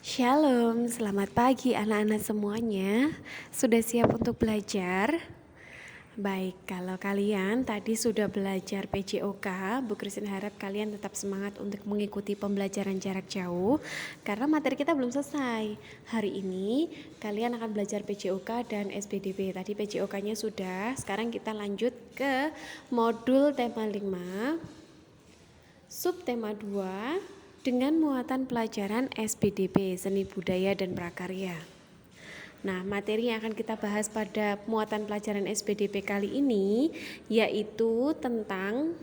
Shalom, selamat pagi anak-anak semuanya. Sudah siap untuk belajar? Baik, kalau kalian tadi sudah belajar PJOK, Bu Christine harap kalian tetap semangat untuk mengikuti pembelajaran jarak jauh karena materi kita belum selesai. Hari ini kalian akan belajar PJOK dan SPDB. Tadi PJOK-nya sudah, sekarang kita lanjut ke modul tema 5, subtema 2, dengan muatan pelajaran SPDB, Seni Budaya dan Prakarya. Nah, materi yang akan kita bahas pada muatan pelajaran SPDB kali ini yaitu tentang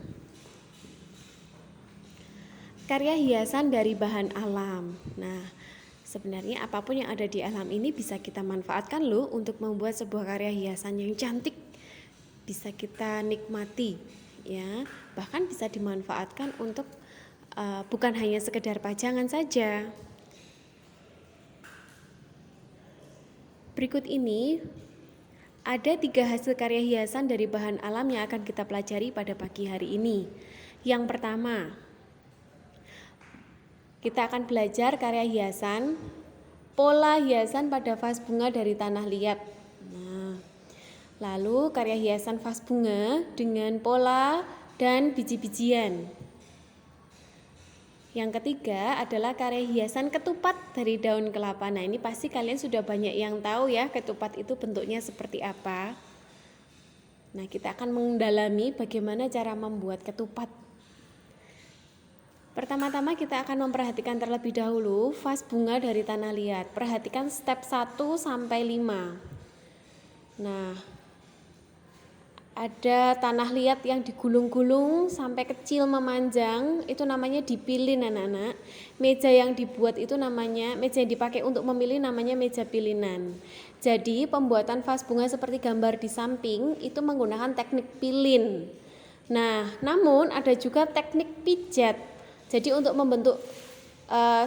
karya hiasan dari bahan alam. Nah, sebenarnya apapun yang ada di alam ini bisa kita manfaatkan loh untuk membuat sebuah karya hiasan yang cantik. Bisa kita nikmati, ya. Bahkan bisa dimanfaatkan untuk bukan hanya sekedar pajangan saja. Berikut ini ada 3 hasil karya hiasan dari bahan alam yang akan kita pelajari pada pagi hari ini. Yang pertama, kita akan belajar karya hiasan, pola hiasan pada vas bunga dari tanah liat. Nah, lalu karya hiasan vas bunga dengan pola dan biji-bijian. Yang ketiga adalah karya hiasan ketupat dari daun kelapa. Nah, ini pasti kalian sudah banyak yang tahu ya, ketupat itu bentuknya seperti apa. Nah, kita akan mendalami bagaimana cara membuat ketupat. Pertama-tama kita akan memperhatikan terlebih dahulu vas bunga dari tanah liat. Perhatikan step 1 sampai 5. Nah, ada tanah liat yang digulung-gulung sampai kecil memanjang, itu namanya dipilin anak-anak. Meja yang dibuat itu namanya, meja yang dipakai untuk memilih namanya meja pilinan. Jadi pembuatan vas bunga seperti gambar di samping itu menggunakan teknik pilin. Nah, namun ada juga teknik pijat. Jadi untuk membentuk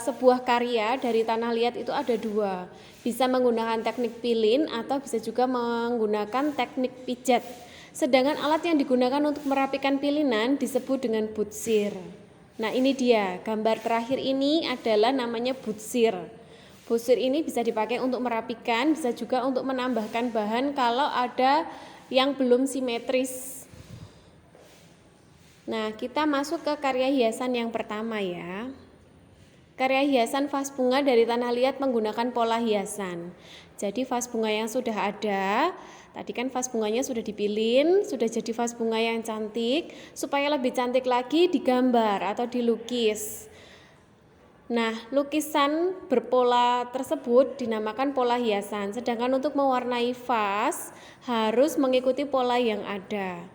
sebuah karya dari tanah liat itu ada 2. Bisa menggunakan teknik pilin atau bisa juga menggunakan teknik pijat. Sedangkan alat yang digunakan untuk merapikan pilinan disebut dengan butsir. Nah, ini dia, gambar terakhir ini adalah namanya butsir. Butsir ini bisa dipakai untuk merapikan, bisa juga untuk menambahkan bahan kalau ada yang belum simetris. Nah, kita masuk ke karya hiasan yang pertama ya. Karya hiasan vas bunga dari tanah liat menggunakan pola hiasan. Jadi vas bunga yang sudah ada, tadi kan vas bunganya sudah dipilin, sudah jadi vas bunga yang cantik. Supaya lebih cantik lagi digambar atau dilukis. Nah, lukisan berpola tersebut dinamakan pola hiasan. Sedangkan untuk mewarnai vas harus mengikuti pola yang ada.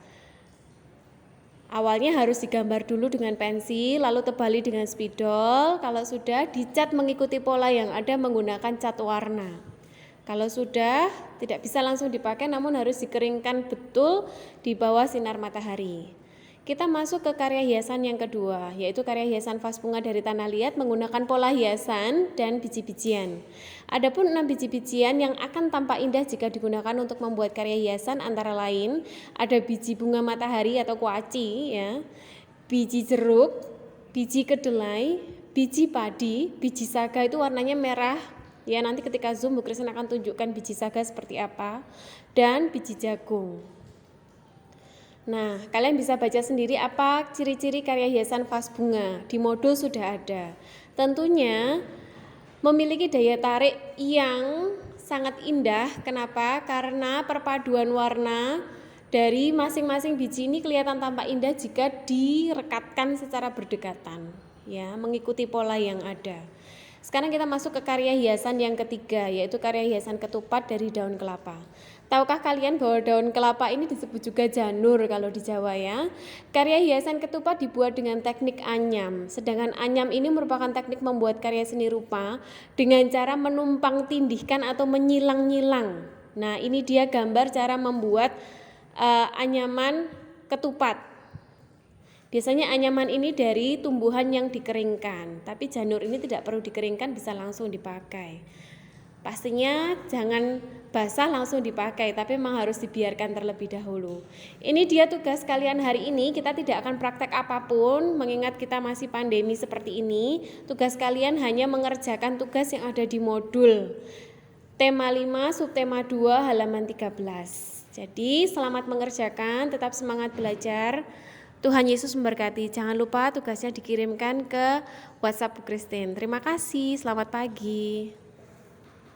Awalnya harus digambar dulu dengan pensil, lalu tebali dengan spidol. Kalau sudah, dicat mengikuti pola yang ada menggunakan cat warna. Kalau sudah, tidak bisa langsung dipakai, namun harus dikeringkan betul di bawah sinar matahari. Kita masuk ke karya hiasan yang kedua, yaitu karya hiasan vas bunga dari tanah liat menggunakan pola hiasan dan biji-bijian. Adapun 6 biji-bijian yang akan tampak indah jika digunakan untuk membuat karya hiasan antara lain ada biji bunga matahari atau kuaci, ya, biji jeruk, biji kedelai, biji padi, biji saga itu warnanya merah. Ya, nanti ketika zoom Bu Christine akan tunjukkan biji saga seperti apa, dan biji jagung. Nah, kalian bisa baca sendiri apa ciri-ciri karya hiasan vas bunga. Di modul sudah ada. Tentunya memiliki daya tarik yang sangat indah. Kenapa? Karena perpaduan warna dari masing-masing biji ini kelihatan tampak indah jika direkatkan secara berdekatan, ya, mengikuti pola yang ada. Sekarang kita masuk ke karya hiasan yang ketiga, yaitu karya hiasan ketupat dari daun kelapa. Tahukah kalian bahwa daun kelapa ini disebut juga janur kalau di Jawa ya? Karya hiasan ketupat dibuat dengan teknik anyam. Sedangkan anyam ini merupakan teknik membuat karya seni rupa dengan cara menumpang tindihkan atau menyilang-nyilang. Nah, ini dia gambar cara membuat anyaman ketupat. Biasanya anyaman ini dari tumbuhan yang dikeringkan, tapi janur ini tidak perlu dikeringkan, bisa langsung dipakai. Pastinya jangan basah langsung dipakai, tapi memang harus dibiarkan terlebih dahulu. Ini dia tugas kalian hari ini. Kita tidak akan praktek apapun, mengingat kita masih pandemi seperti ini. Tugas kalian hanya mengerjakan tugas yang ada di modul tema 5, subtema 2, halaman 13. Jadi selamat mengerjakan, tetap semangat belajar. Tuhan Yesus memberkati. Jangan lupa tugasnya dikirimkan ke WhatsApp Bu Christine. Terima kasih, selamat pagi.